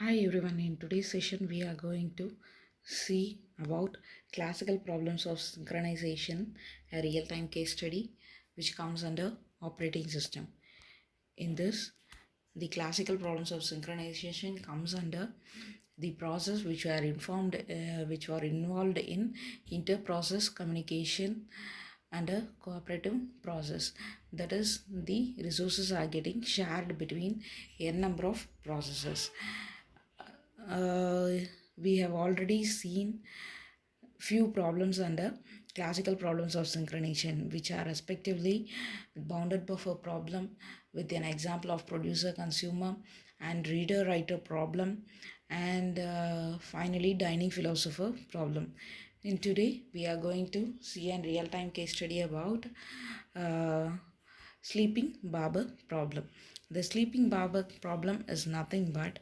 Hi everyone, in today's session we are going to see about classical problems of synchronization, a real-time case study which comes under operating system. In this, the classical problems of synchronization comes under the process which were involved in inter-process communication and a cooperative process. That is, the resources are getting shared between a number of processes. uh, we have already seen few problems under classical problems of synchronization, which are respectively bounded buffer problem with an example of producer consumer and reader writer problem, and finally dining philosopher problem. In today we are going to see a real time case study about uh, sleeping barber problem. The sleeping barber problem is nothing but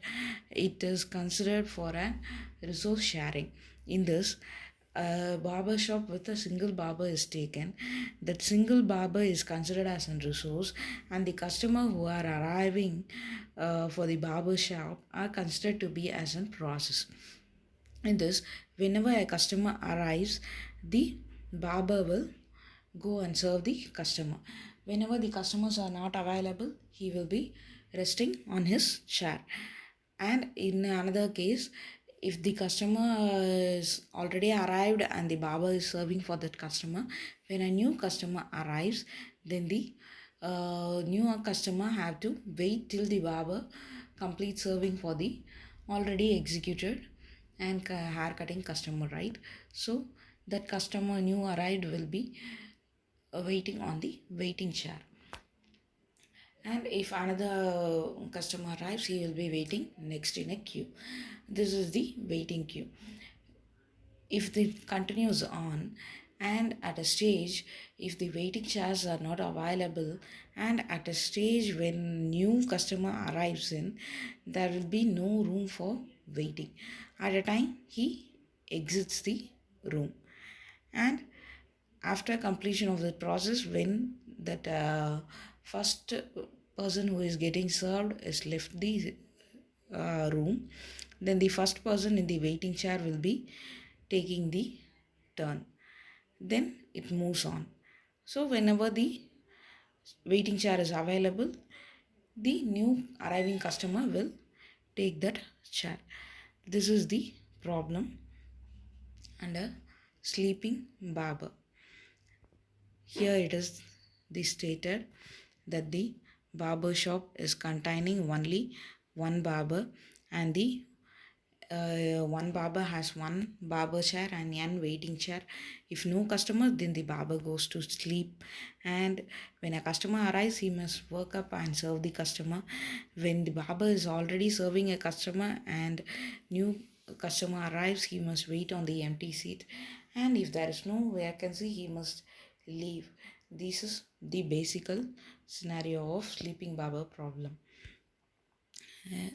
it is considered for a resource sharing. In this, a barber shop with a single barber is taken. That single barber is considered as a resource, and the customer who are arriving for the barber shop are considered to be as a process. In this, whenever a customer arrives, the barber will go and serve the customer. Whenever the customers are not available, he will be resting on his chair. And in another case, if the customer is already arrived and the barber is serving for that customer, when a new customer arrives, then the new customer have to wait till the barber complete serving for the already executed and hair cutting customer, right? So that customer new arrived will be waiting on the waiting chair, and if another customer arrives, he will be waiting next in a queue. This is the waiting queue. If it continues on, and at a stage, if the waiting chairs are not available, and at a stage when new customer arrives in, there will be no room for waiting. At a time he exits the room, and after completion of the process, when that first person who is getting served is left the room, then the first person in the waiting chair will be taking the turn. Then it moves on. So whenever the waiting chair is available, the new arriving customer will take that chair. This is the problem under sleeping barber. Here it is the stated that the barber shop is containing only one barber, and the one barber has one barber chair and one waiting chair. If no customer, then the barber goes to sleep, and when a customer arrives, he must work up and serve the customer. When the barber is already serving a customer and new customer arrives, he must wait on the empty seat, and if there is no vacancy, he must leave. This is the basic scenario of sleeping barber problem.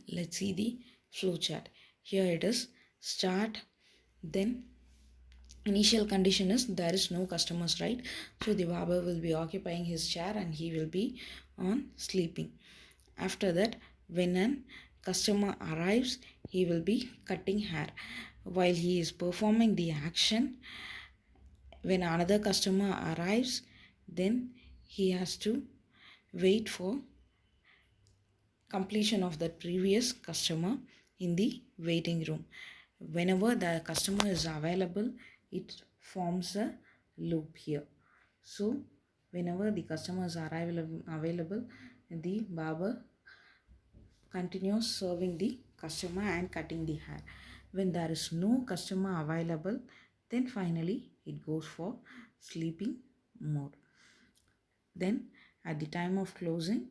Let's see the flow chart. Here it is start, then initial condition is there is no customers, right? So the barber will be occupying his chair and he will be on sleeping. After that, when an customer arrives, he will be cutting hair. While he is performing the action, when another customer arrives, then he has to wait for completion of the previous customer in the waiting room. Whenever the customer is available, it forms a loop here. So whenever the customers are available, the barber continues serving the customer and cutting the hair. When there is no customer available, then finally it goes for sleeping mode. Then at the time of closing,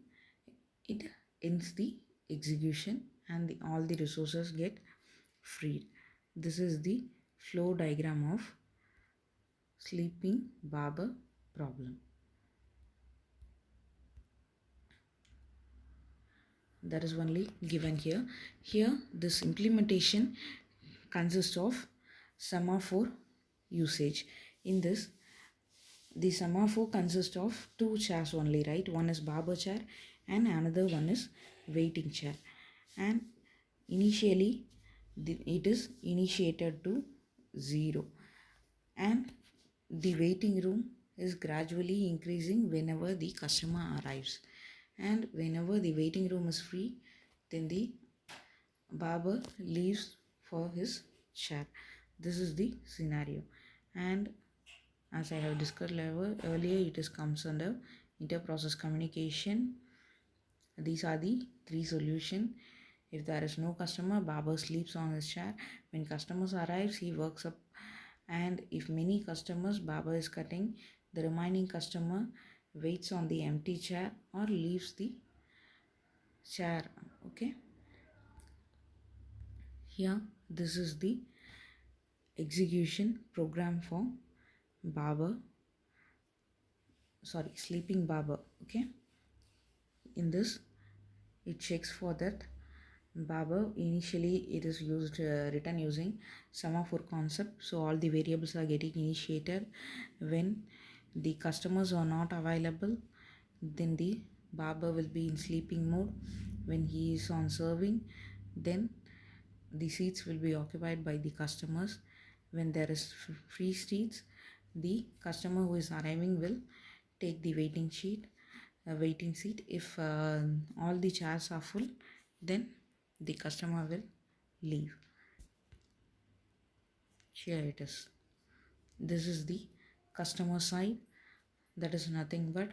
it ends the execution and all the resources get freed. This is the flow diagram of sleeping barber problem. That is only given here. Here this implementation consists of semaphore usage. In this, the semaphore consists of two chairs only, right? One is barber chair and another one is waiting chair. And Initially, it is initiated to 0, and the waiting room is gradually increasing whenever the customer arrives. And whenever the waiting room is free, then the barber leaves for his chair. This is the scenario. And as I have discussed earlier, it is comes under inter-process communication. These are the three solutions. If there is no customer, barber sleeps on his chair. When customers arrives, he works up. And if many customers, barber is cutting, the remaining customer waits on the empty chair or leaves the chair. Okay. Here, this is the execution program for barber. Sleeping barber. Okay. In this, it checks for that Barber. Initially it is used written using semaphore concept, so all the variables are getting initiated. When the customers are not available, then the barber will be in sleeping mode. When he is on serving, then the seats will be occupied by the customers. When there is free seats, the customer who is arriving will take the waiting seat. If all the chairs are full, then the customer will leave. Here it is. This is the customer side. That is nothing but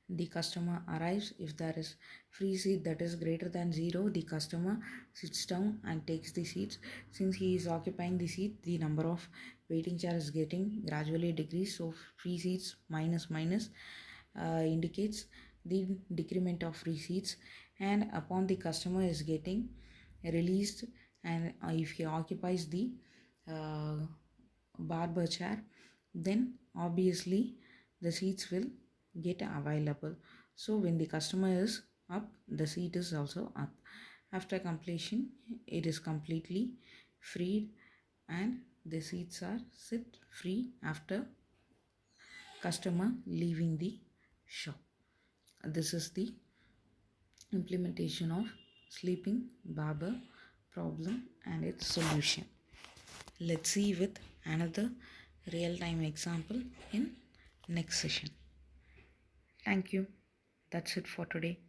the customer arrives. If there is free seat that is greater than 0, the customer sits down and takes the seats. Since he is occupying the seat, the number of waiting chairs is getting gradually decreased. So free seats minus minus indicates the decrement of free seats. And upon the customer is getting released, and if he occupies the uh, barber chair, then obviously the seats will get available. So when the customer is up, the seat is also up. After completion, it is completely freed, and the seats are sit free after customer leaving the shop. This is the implementation of sleeping barber problem and its solution. Let's see with another real-time example in next session. Thank you. That's it for today.